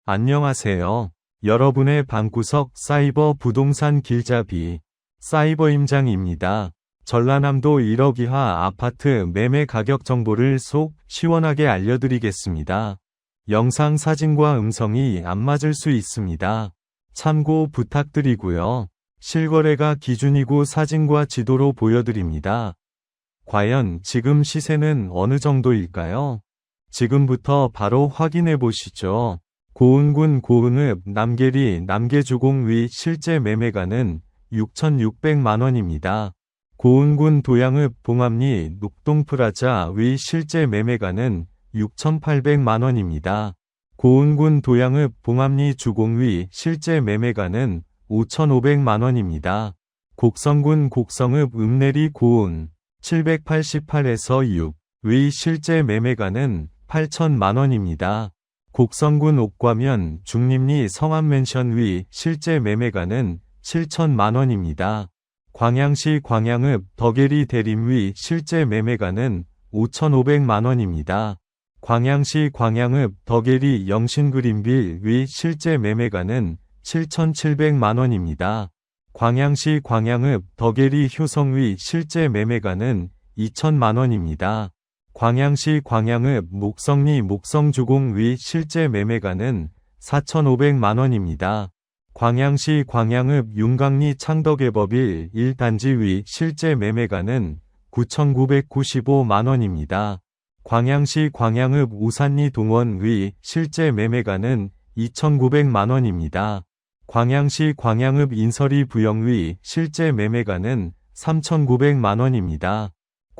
안녕하세요. 여러분의 방구석 사이버 부동산 길잡이 사이버임장입니다. 전라남도 1억 이하 아파트 매매 가격 정보를 속 시원하게 알려드리겠습니다. 영상 사진과 음성이 안 맞을 수 있습니다. 참고 부탁드리고요. 실거래가 기준이고 사진과 지도로 보여드립니다. 과연 지금 시세는 어느 정도일까요? 지금부터 바로 확인해 보시죠. 고흥군 고흥읍 남계리 남계주공 위 실제 매매가는 6,600만원입니다. 고흥군 도양읍 봉암리 녹동프라자 위 실제 매매가는 6,800만원입니다. 고흥군 도양읍 봉암리 주공 위 실제 매매가는 5,500만원입니다. 곡성군 곡성읍 읍내리 고흥 788에서 6 위 실제 매매가는 8,000만원입니다. 곡성군 옥과면 중림리 성암맨션 위 실제 매매가는 7,000만원입니다. 광양시 광양읍 덕예리 대림 위 실제 매매가는 5,500만원입니다. 광양시 광양읍 덕예리 영신그린빌 위 실제 매매가는 7,700만원입니다. 광양시 광양읍 덕예리 효성 위 실제 매매가는 2,000만원입니다. 광양시 광양읍 목성리 목성주공 위 실제 매매가는 4,500만원입니다. 광양시 광양읍 윤강리 창덕예법일 1단지 위 실제 매매가는 9,995만원입니다. 광양시 광양읍 우산리 동원 위 실제 매매가는 2,900만원입니다. 광양시 광양읍 인설이 부영 위 실제 매매가는 3,900만원입니다.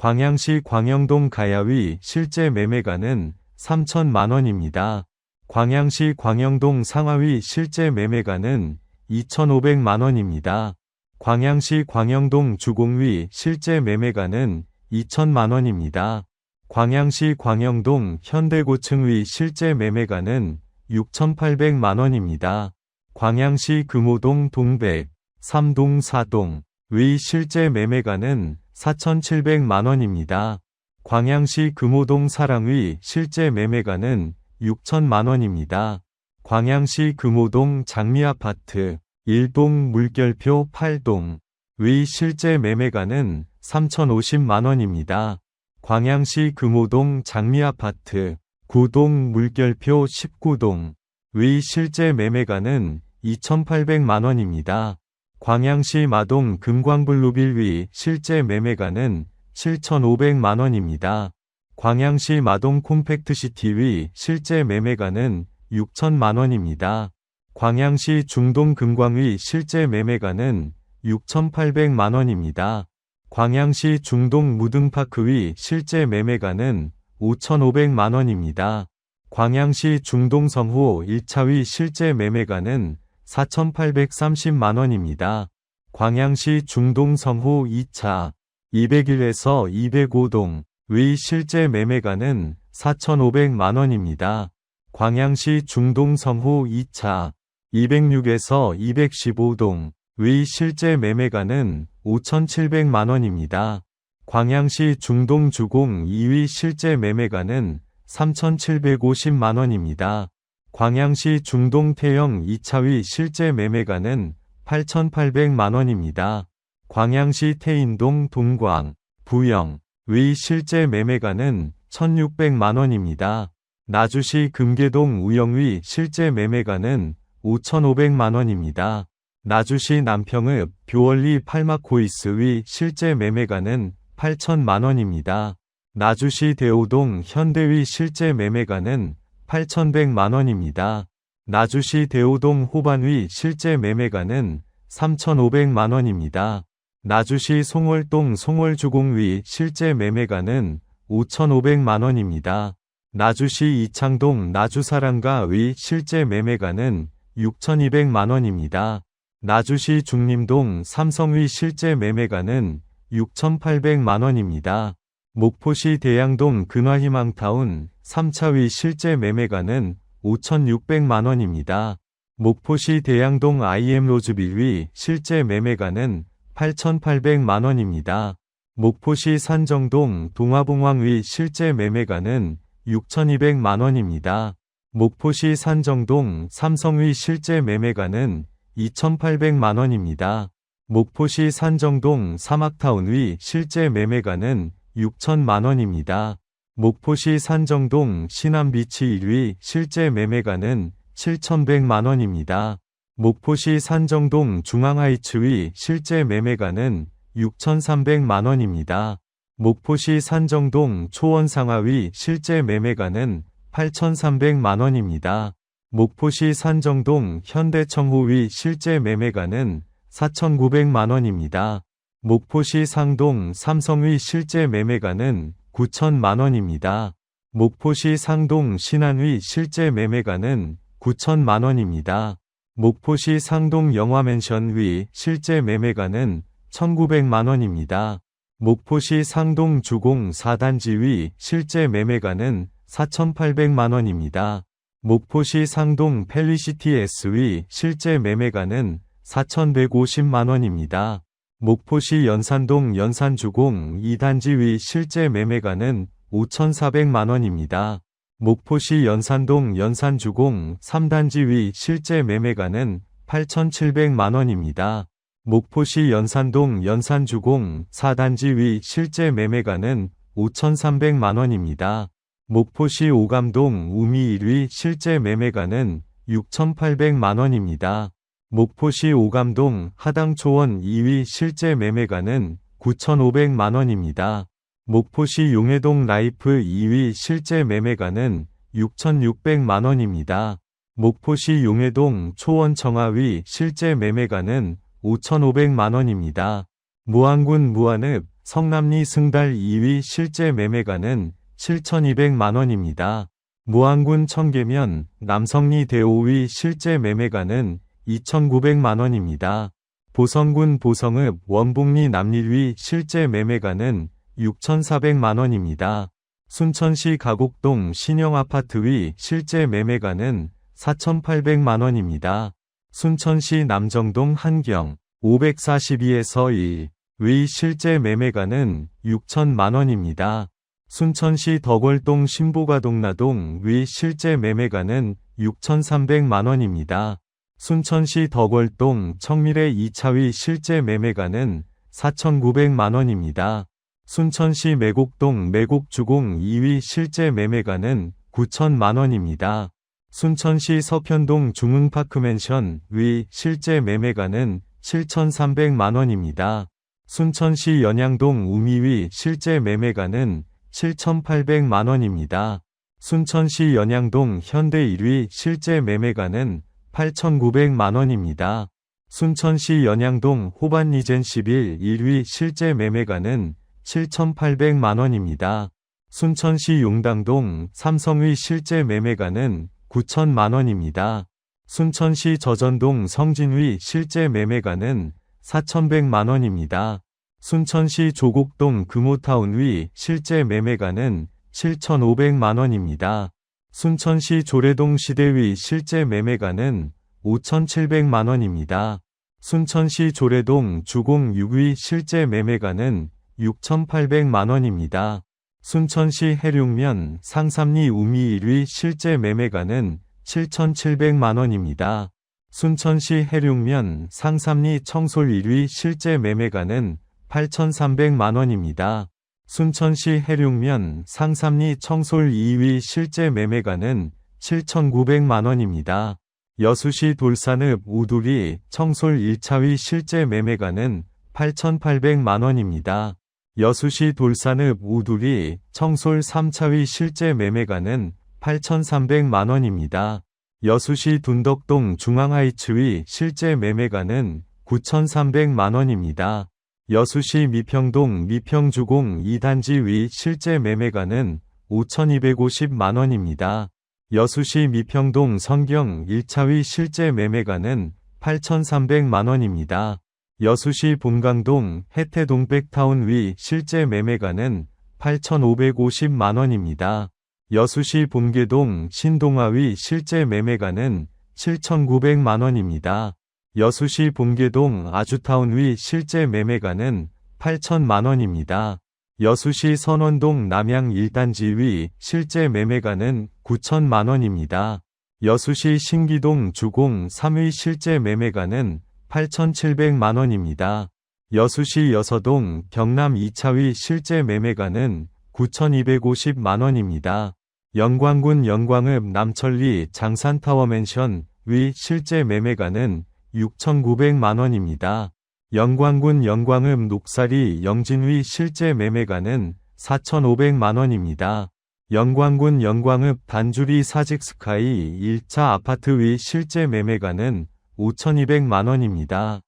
광양시 광영동 가야위 실제 매매가는 3,000만원입니다. 광양시 광영동 상하위 실제 매매가는 2,500만원입니다. 광양시 광영동 주공위 실제 매매가는 2,000만원입니다. 광양시 광영동 현대고층위 실제 매매가는 6,800만원입니다. 광양시 금호동 동백 3동 4동 위 실제 매매가는 4,700만원입니다. 광양시 금호동 사랑위 실제 매매가는 6,000만원입니다. 광양시 금호동 장미아파트 1동 물결표 8동 위 실제 매매가는 3,050만원입니다. 광양시 금호동 장미아파트 9동 물결표 19동 위 실제 매매가는 2,800만원입니다. 광양시 마동 금광블루빌 위 실제 매매가는 7,500만원입니다. 광양시 마동 콤팩트시티 위 실제 매매가는 6,000만원입니다. 광양시 중동 금광 위 실제 매매가는 6,800만원입니다. 광양시 중동 무등파크 위 실제 매매가는 5,500만원입니다. 광양시 중동 성호 1차 위 실제 매매가는 4,830만원입니다. 광양시 중동 성호 2차 201에서 205동 위 실제 매매가는 4,500만원입니다. 광양시 중동 성호 2차 206에서 215동 위 실제 매매가는 5,700만원입니다. 광양시 중동 주공 2위 실제 매매가는 3,750만원입니다. 광양시 중동 태영 2차위 실제 매매가는 8,800만원입니다. 광양시 태인동 동광, 부영 위 실제 매매가는 1,600만원입니다. 나주시 금계동 우영위 실제 매매가는 5,500만원입니다. 나주시 남평읍 뷰월리 팔마코이스 위 실제 매매가는 8,000만원입니다. 나주시 대오동 현대위 실제 매매가는 8,100만원입니다. 나주시 대오동 호반위 실제 매매가는 3,500만원입니다. 나주시 송월동 송월주공위 실제 매매가는 5,500만원입니다. 나주시 이창동 나주사랑가 위 실제 매매가는 6,200만원입니다. 나주시 중림동 삼성위 실제 매매가는 6,800만원입니다. 목포시 대양동 근화희망타운 3차위 실제 매매가는 5,600만원입니다. 목포시 대양동 IM로즈빌 위 실제 매매가는 8,800만원입니다. 목포시 산정동 동화봉황 위 실제 매매가는 6,200만원입니다. 목포시 산정동 삼성의 실제 매매가는 2,800만 원입니다. 목포시 산정동 사막타운의 실제 매매가는 6천만 원입니다. 목포시 산정동 신암비치 1위 실제 매매가는 7,100만 원입니다. 목포시 산정동 중앙하이츠의 실제 매매가는 6,300만 원입니다. 목포시 산정동 초원상하의 실제 매매가는 8,300만 원입니다. 목포시 산정동 현대청호의 실제 매매가는 4,900만 원입니다. 목포시 상동 삼성의 실제 매매가는 9천만 원입니다. 목포시 상동 신안의 실제 매매가는 9천만 원입니다. 목포시 상동 영화맨션의 실제 매매가는 1,900만 원입니다. 목포시 상동 주공 4단지의 실제 매매가는 4,800만 원입니다. 목포시 상동 펠리시티 S의 실제 매매가는 4,150만 원입니다. 목포시 연산동 연산주공 2단지의 실제 매매가는 5,400만 원입니다. 목포시 연산동 연산주공 3단지의 실제 매매가는 8,700만 원입니다. 목포시 연산동 연산주공 4단지의 실제 매매가는 5,300만 원입니다. 목포시 오감동 우미 1위 실제 매매가는 6,800만 원입니다. 목포시 오감동 하당초원 2위 실제 매매가는 9,500만 원입니다. 목포시 용해동 라이프 2위 실제 매매가는 6,600만 원입니다. 목포시 용해동 초원청하위 실제 매매가는 5,500만 원입니다. 무안군 무안읍 성남리 승달 2위 실제 매매가는 7,200만 원입니다. 무안군 청계면 남성리 대5위 실제 매매가는 2,900만 원입니다. 보성군 보성읍 원북리 남리위 실제 매매가는 6,400만 원입니다. 순천시 가곡동 신영아파트위 실제 매매가는 4,800만 원입니다. 순천시 남정동 한경 542에서 1위 실제 매매가는 6천만 원입니다. 순천시 덕월동 신보가동나동 위 실제 매매가는 6,300만 원입니다. 순천시 덕월동 청미래 2차위 실제 매매가는 4,900만 원입니다. 순천시 매곡동 매곡주공 2위 실제 매매가는 9천만 원입니다. 순천시 서편동 중흥파크맨션 위 실제 매매가는 7,300만 원입니다. 순천시 연양동 우미위 실제 매매가는 7,800만 원입니다. 순천시 연양동 현대 1위 실제 매매가는 8,900만 원입니다. 순천시 연양동 호반 리젠시 빌 1위 실제 매매가는 7,800만 원입니다. 순천시 용당동 삼성의 실제 매매가는 9천만 원입니다. 순천시 저전동 성진위 실제 매매가는 4,100만 원입니다. 순천시 조곡동 금호타운위 실제 매매가는 7,500만 원입니다. 순천시 조례동 시대위 실제 매매가는 5,700만 원입니다. 순천시 조례동 주공 6위 실제 매매가는 6,800만 원입니다. 순천시 해룡면 상삼리 우미 1위 실제 매매가는 7,700만 원입니다. 순천시 해룡면 상삼리 청솔 1위 실제 매매가는 8,300만 원입니다. 순천시 해룡면 상삼리 청솔 2위 실제 매매가는 7,900만 원입니다. 여수시 돌산읍 우두리 청솔 1차위 실제 매매가는 8,800만 원입니다. 여수시 돌산읍 우두리 청솔 3차위 실제 매매가는 8,300만 원입니다. 여수시 둔덕동 중앙하이츠위 실제 매매가는 9,300만 원입니다. 여수시 미평동 미평주공 2단지 위 실제 매매가는 5,250만 원입니다. 여수시 미평동 선경 1차위 실제 매매가는 8,300만 원입니다. 여수시 본강동 해태동 백타운 위 실제 매매가는 8,550만 원입니다. 여수시 본계동 신동아 위 실제 매매가는 7,900만 원입니다. 여수시 본계동 아주타운 위 실제 매매가는 8천만 원입니다. 여수시 선원동 남양 1단지 위 실제 매매가는 9천만 원입니다. 여수시 신기동 주공 3의 실제 매매가는 8,700만원입니다. 여수시 여서동 경남 2차의 실제 매매가는 9,250만원입니다. 영광군 영광읍 남천리 장산타워맨션 의 실제 매매가는 6,900만원입니다. 영광군 영광읍 녹사리 영진위 실제 매매가는 4,500만원입니다. 영광군 영광읍 단주리 사직스카이 1차 아파트의 실제 매매가는 5,200만원입니다.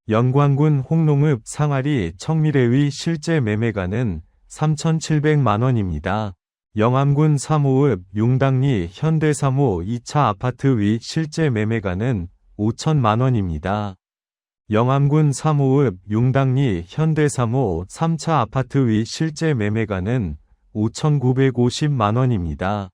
영광군 홍농읍 상아리 청미래의 실제 매매가는 3,700만원입니다. 영암군 사모읍 용당리 현대사모 2차 아파트의 실제 매매가는 5천만원입니다. 영암군 사모읍 용당리 현대사모 3차 아파트의 실제 매매가는 5,950만원입니다.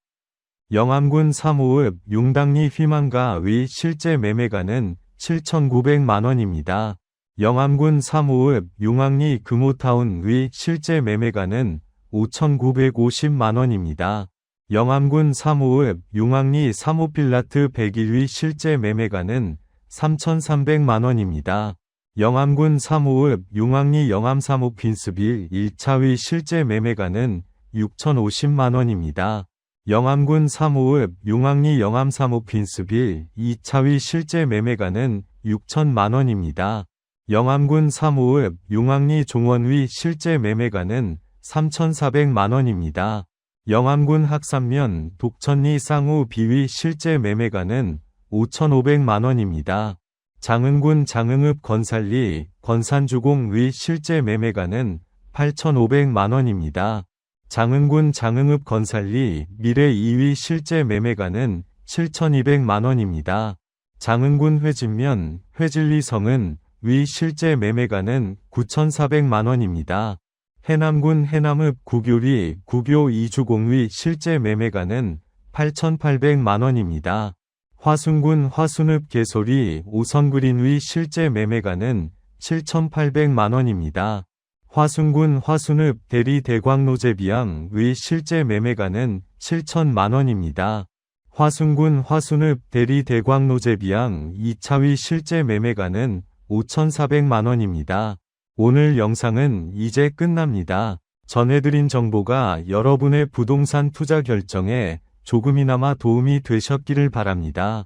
영암군 사모읍 용당리 휘망가의 실제 매매가는 7,900만원입니다. 영암군 사모읍 용왕리 금호타운의 실제 매매가는 5,950만원입니다. 영암군 사모읍 용왕리 사모필라트 101의 실제 매매가는 3,300만원입니다. 영암군 사모읍 용왕리 영암사모 빈스빌 1차의 실제 매매가는 6,050만원입니다. 영암군 사모읍 용왕리 영암사모 빈스빌 2차의 실제 매매가는 6천만원입니다. 영암군 사모읍 용왕리 종원위 실제 매매가는 3,400만원입니다. 영암군 학산면 독천리 쌍우 비위 실제 매매가는 5,500만원입니다. 장흥군 장흥읍 건살리 건산주공의 실제 매매가는 8,500만원입니다. 장흥군 장흥읍 건살리 미래 2위 실제 매매가는 7,200만원입니다. 장흥군 회진면 회진리 성은 위 실제 매매가는 9,400만원입니다. 해남군 해남읍 구교리 구교 2주공위 실제 매매가는 8,800만원입니다. 화순군 화순읍 개소리 오선그린위 실제 매매가는 7,800만원입니다. 화순군 화순읍 대리 대광로제비양의 실제 매매가는 7천만원입니다. 화순군 화순읍 대리 대광로제비양 2차위 실제 매매가는 5,400만원입니다. 오늘 영상은 이제 끝납니다. 전해드린 정보가 여러분의 부동산 투자 결정에 조금이나마 도움이 되셨기를 바랍니다.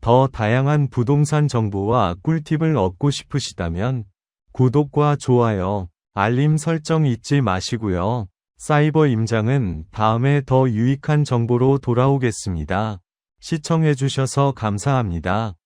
더 다양한 부동산 정보와 꿀팁을 얻고 싶으시다면 구독과 좋아요, 알림 설정 잊지 마시고요. 사이버 임장은 다음에 더 유익한 정보로 돌아오겠습니다. 시청해주셔서 감사합니다.